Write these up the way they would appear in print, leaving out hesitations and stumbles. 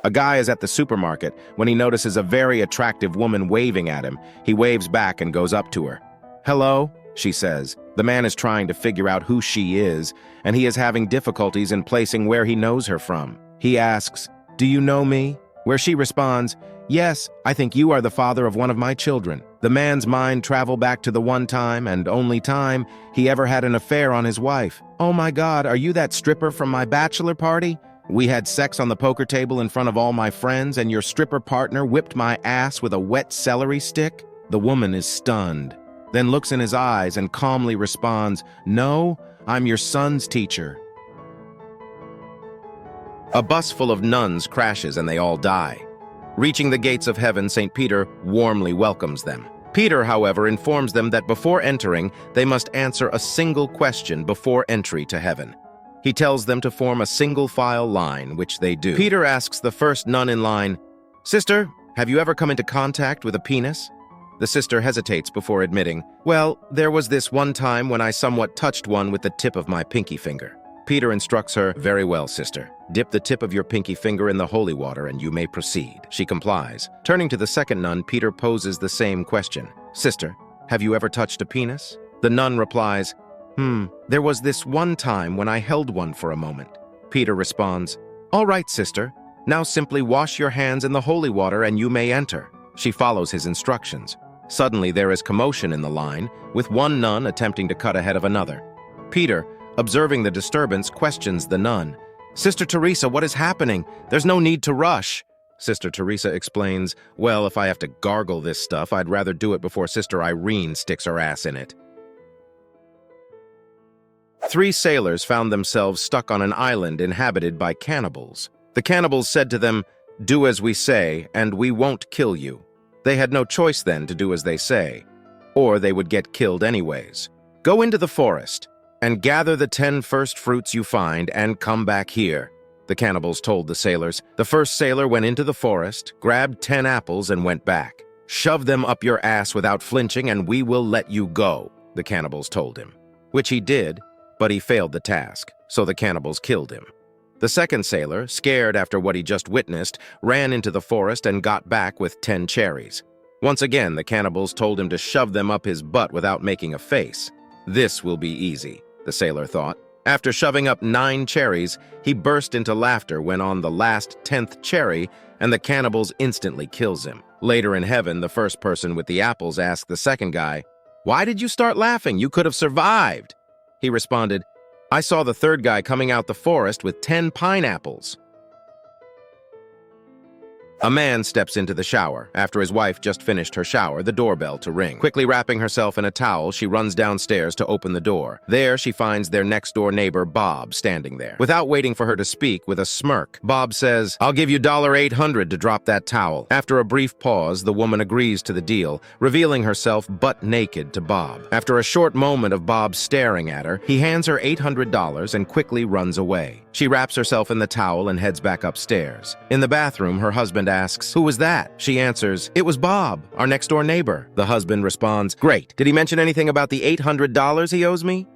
A guy is at the supermarket when he notices a very attractive woman waving at him. He waves back and goes up to her. "Hello," she says. The man is trying to figure out who she is, and he is having difficulties in placing where he knows her from. He asks, "Do you know me?" Where she responds, "Yes, I think you are the father of one of my children." The man's mind travels back to the one time and only time he ever had an affair on his wife. "Oh my God, are you that stripper from my bachelor party? We had sex on the poker table in front of all my friends, and your stripper partner whipped my ass with a wet celery stick?" The woman is stunned, then looks in his eyes and calmly responds, "No, I'm your son's teacher." A bus full of nuns crashes and they all die. Reaching the gates of heaven, St. Peter warmly welcomes them. Peter, however, informs them that before entering, they must answer a single question before entry to heaven. He tells them to form a single-file line, which they do. Peter asks the first nun in line, "Sister, have you ever come into contact with a penis?" The sister hesitates before admitting, "Well, there was this one time when I somewhat touched one with the tip of my pinky finger." Peter instructs her, "Very well, sister. Dip the tip of your pinky finger in the holy water and you may proceed." She complies. Turning to the second nun, Peter poses the same question. "Sister, have you ever touched a penis?" The nun replies, There was this one time when I held one for a moment." Peter responds, "All right, sister. Now simply wash your hands in the holy water and you may enter." She follows his instructions. Suddenly there is commotion in the line, with one nun attempting to cut ahead of another. Peter, observing the disturbance, questions the nun. "Sister Teresa, what is happening? There's no need to rush." Sister Teresa explains, "Well, if I have to gargle this stuff, I'd rather do it before Sister Irene sticks her ass in it." 3 sailors found themselves stuck on an island inhabited by cannibals. The cannibals said to them, "Do as we say, and we won't kill you." They had no choice then to do as they say, or they would get killed anyways. "Go into the forest and gather the 10 first fruits you find and come back here," the cannibals told the sailors. The first sailor went into the forest, grabbed 10 apples and went back. "Shove them up your ass without flinching and we will let you go," the cannibals told him. Which he did, but he failed the task, so the cannibals killed him. The second sailor, scared after what he just witnessed, ran into the forest and got back with 10 cherries. Once again, the cannibals told him to shove them up his butt without making a face. This will be easy, the sailor thought. After shoving up 9 cherries, he burst into laughter when on the last 10th cherry, and the cannibals instantly kills him. Later in heaven, the first person with the apples asked the second guy, "Why did you start laughing? You could have survived." He responded, "I saw the third guy coming out the forest with 10 pineapples." A man steps into the shower. After his wife just finished her shower, the doorbell to ring. Quickly wrapping herself in a towel, she runs downstairs to open the door. There, she finds their next-door neighbor, Bob, standing there. Without waiting for her to speak, with a smirk, Bob says, "I'll give you $800 to drop that towel." After a brief pause, the woman agrees to the deal, revealing herself butt naked to Bob. After a short moment of Bob staring at her, he hands her $800 and quickly runs away. She wraps herself in the towel and heads back upstairs. In the bathroom, her husband asks, "Who was that?" She answers, "It was Bob, our next-door neighbor." The husband responds, "Great. Did he mention anything about the $800 he owes me?"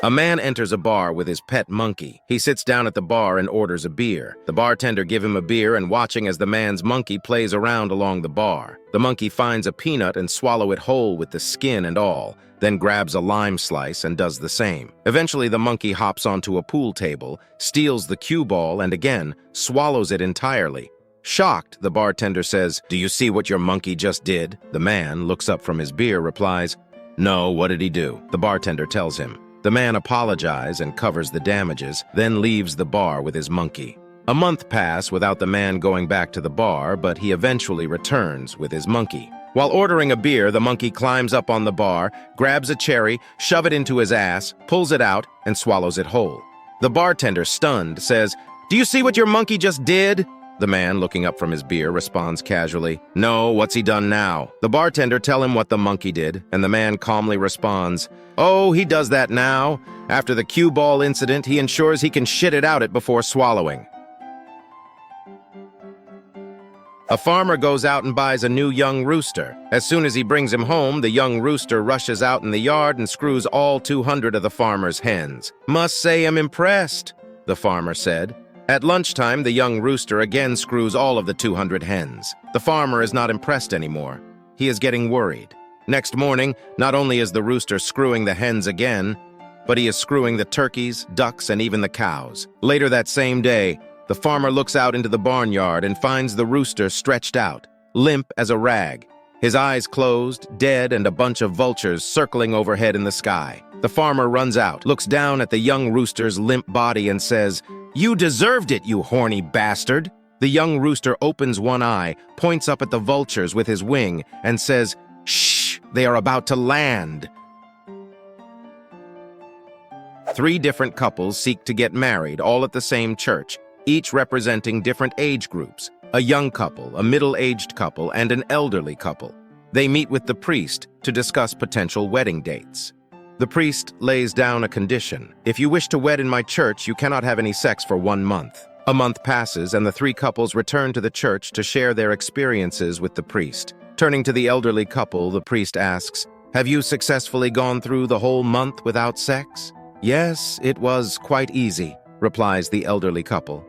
A man enters a bar with his pet monkey. He sits down at the bar and orders a beer. The bartender gives him a beer and watching as the man's monkey plays around along the bar. The monkey finds a peanut and swallows it whole with the skin and all, then grabs a lime slice and does the same. Eventually, the monkey hops onto a pool table, steals the cue ball, and again, swallows it entirely. Shocked, the bartender says, "Do you see what your monkey just did?" The man looks up from his beer, replies, "No, what did he do?" The bartender tells him. The man apologizes and covers the damages, then leaves the bar with his monkey. A month passes without the man going back to the bar, but he eventually returns with his monkey. While ordering a beer, the monkey climbs up on the bar, grabs a cherry, shoves it into his ass, pulls it out, and swallows it whole. The bartender, stunned, says, "Do you see what your monkey just did?" The man, looking up from his beer, responds casually, "No, what's he done now?" The bartender tells him what the monkey did, and the man calmly responds, "Oh, he does that now. After the cue ball incident, he ensures he can shit it out before swallowing." A farmer goes out and buys a new young rooster. As soon as he brings him home, the young rooster rushes out in the yard and screws all 200 of the farmer's hens. "Must say I'm impressed," the farmer said. At lunchtime, the young rooster again screws all of the 200 hens. The farmer is not impressed anymore. He is getting worried. Next morning, not only is the rooster screwing the hens again, but he is screwing the turkeys, ducks, and even the cows. Later that same day, the farmer looks out into the barnyard and finds the rooster stretched out, limp as a rag. His eyes closed, dead, and a bunch of vultures circling overhead in the sky. The farmer runs out, looks down at the young rooster's limp body and says, "You deserved it, you horny bastard!" The young rooster opens one eye, points up at the vultures with his wing, and says, "Shh, they are about to land." 3 different couples seek to get married, all at the same church, each representing different age groups. A young couple, a middle-aged couple, and an elderly couple. They meet with the priest to discuss potential wedding dates. The priest lays down a condition. If you wish to wed in my church, you cannot have any sex for 1 month. A month passes, and the 3 couples return to the church to share their experiences with the priest. Turning to the elderly couple, the priest asks, "Have you successfully gone through the whole month without sex?" "Yes, it was quite easy," replies the elderly couple.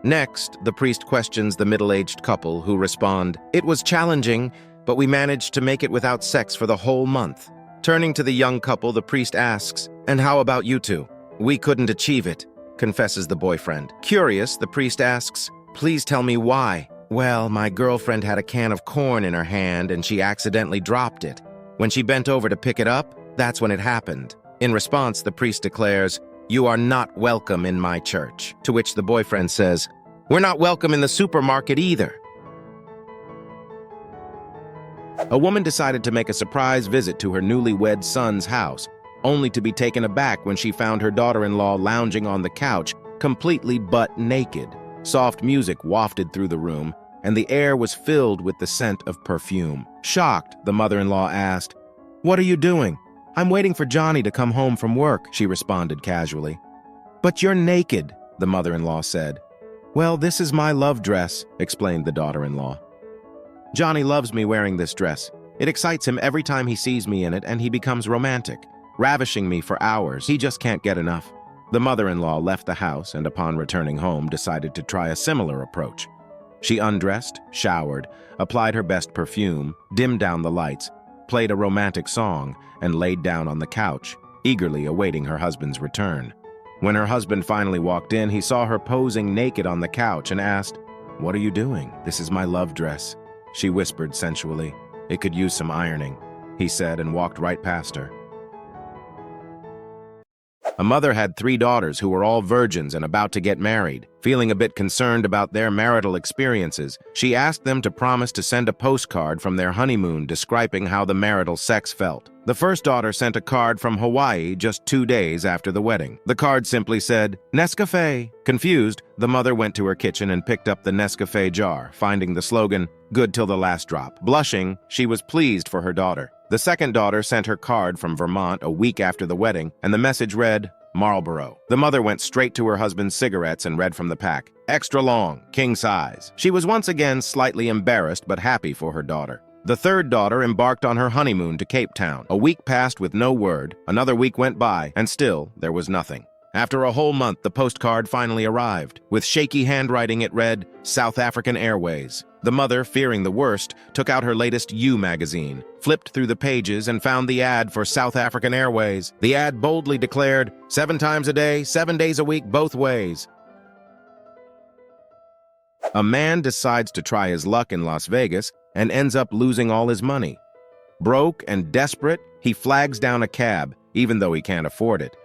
Next, the priest questions the middle-aged couple, who respond, "It was challenging, but we managed to make it without sex for the whole month." Turning to the young couple, the priest asks, "And how about you two?" "We couldn't achieve it," confesses the boyfriend. Curious, the priest asks, "Please tell me why." "Well, my girlfriend had a can of corn in her hand and she accidentally dropped it. When she bent over to pick it up, that's when it happened." In response, the priest declares, "You are not welcome in my church." To which the boyfriend says, "We're not welcome in the supermarket either." A woman decided to make a surprise visit to her newlywed son's house, only to be taken aback when she found her daughter-in-law lounging on the couch, completely butt naked. Soft music wafted through the room, and the air was filled with the scent of perfume. Shocked, the mother-in-law asked, "What are you doing?" "I'm waiting for Johnny to come home from work," she responded casually. "But you're naked," the mother-in-law said. "Well, this is my love dress," explained the daughter-in-law. "Johnny loves me wearing this dress. It excites him every time he sees me in it, and he becomes romantic, ravishing me for hours. He just can't get enough." The mother-in-law left the house and upon returning home decided to try a similar approach. She undressed, showered, applied her best perfume, dimmed down the lights, played a romantic song, and laid down on the couch, eagerly awaiting her husband's return. When her husband finally walked in, he saw her posing naked on the couch and asked, "What are you doing?" "This is my love dress," she whispered sensually. "It could use some ironing," he said and walked right past her. A mother had 3 daughters who were all virgins and about to get married. Feeling a bit concerned about their marital experiences, she asked them to promise to send a postcard from their honeymoon describing how the marital sex felt. The first daughter sent a card from Hawaii just 2 days after the wedding. The card simply said, "Nescafe." Confused, the mother went to her kitchen and picked up the Nescafe jar, finding the slogan, "Good till the last drop." Blushing, she was pleased for her daughter. The second daughter sent her card from Vermont a week after the wedding, and the message read, "Marlboro." The mother went straight to her husband's cigarettes and read from the pack, "Extra long, king size." She was once again slightly embarrassed but happy for her daughter. The third daughter embarked on her honeymoon to Cape Town. A week passed with no word, another week went by, and still there was nothing. After a whole month, the postcard finally arrived. With shaky handwriting, it read, "South African Airways." The mother, fearing the worst, took out her latest You magazine, flipped through the pages, and found the ad for South African Airways. The ad boldly declared, 7 times a day, 7 days a week, both ways. A man decides to try his luck in Las Vegas and ends up losing all his money. Broke and desperate, he flags down a cab, even though he can't afford it.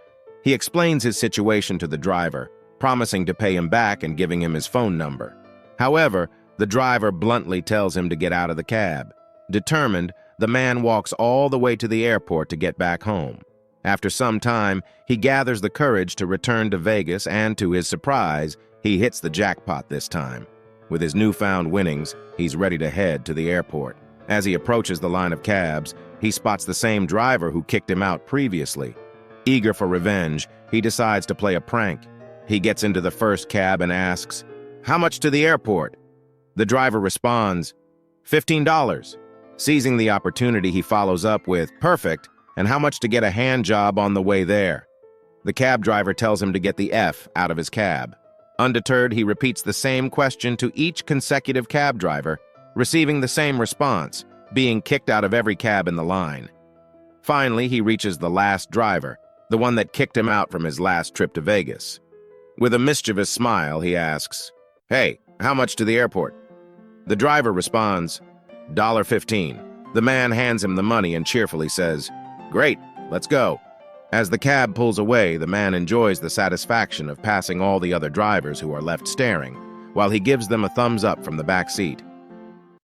He explains his situation to the driver, promising to pay him back and giving him his phone number. However, the driver bluntly tells him to get out of the cab. Determined, the man walks all the way to the airport to get back home. After some time, he gathers the courage to return to Vegas and, to his surprise, he hits the jackpot this time. With his newfound winnings, he's ready to head to the airport. As he approaches the line of cabs, he spots the same driver who kicked him out previously. Eager for revenge, he decides to play a prank. He gets into the first cab and asks, "How much to the airport?" The driver responds, $15. Seizing the opportunity, he follows up with, "Perfect, and how much to get a hand job on the way there?" The cab driver tells him to get the F out of his cab. Undeterred, he repeats the same question to each consecutive cab driver, receiving the same response, being kicked out of every cab in the line. Finally, he reaches the last driver, the one that kicked him out from his last trip to Vegas. With a mischievous smile, he asks, "Hey, how much to the airport?" The driver responds, $1.15. The man hands him the money and cheerfully says, "Great, let's go." As the cab pulls away, the man enjoys the satisfaction of passing all the other drivers who are left staring, while he gives them a thumbs up from the back seat.